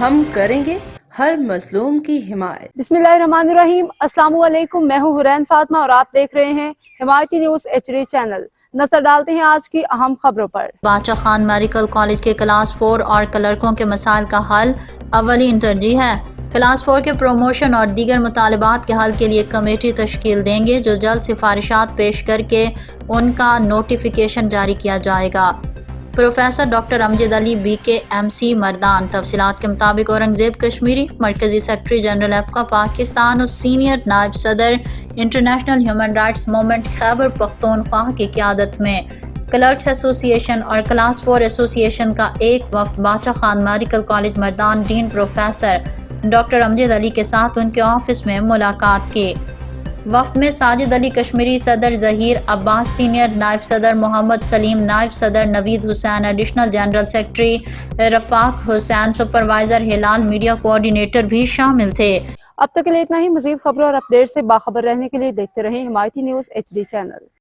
ہم کریں گے ہر مظلوم کی حمایت۔ بسم اللہ الرحمن الرحیم۔ السلام علیکم، میں ہوں حرین فاطمہ اور آپ دیکھ رہے ہیں حمایتی نیوز HD چینل۔ نظر ڈالتے ہیں آج کی اہم خبروں پر۔ باچا خان میڈیکل کالج کے کلاس 4 اور کلرکوں کے مسائل کا حل اولین ترجیح ہے۔ کلاس 4 کے پروموشن اور دیگر مطالبات کے حل کے لیے کمیٹی تشکیل دیں گے، جو جلد سفارشات پیش کر کے ان کا نوٹیفیکیشن جاری کیا جائے گا۔ پروفیسر ڈاکٹر امجد علی BKMC مردان۔ تفصیلات کے مطابق اورنگزیب کشمیری، مرکزی سیکرٹری جنرل ایپکا پاکستان اور سینئر نائب صدر international human rights movement Khyber Pakhtunkhwa کی قیادت میں کلرکس ایسوسی ایشن اور کلاس 4 ایسوسی ایشن کا ایک وفد باچا خان میڈیکل کالج مردان ڈین پروفیسر ڈاکٹر امجد علی کے ساتھ ان کے آفس میں ملاقات کی۔ وفد میں ساجد علی کشمیری، صدر ظہیر عباس، سینئر نائب صدر محمد سلیم، نائب صدر نوید حسین، ایڈیشنل جنرل سیکرٹری رفاق حسین، سپروائزر ہلال، میڈیا کوآرڈینیٹر بھی شامل تھے۔ اب تک کے لیے اتنا ہی۔ مزید خبروں اور اپڈیٹ سے باخبر رہنے کے لیے دیکھتے رہیں حمایتی نیوز HD چینل۔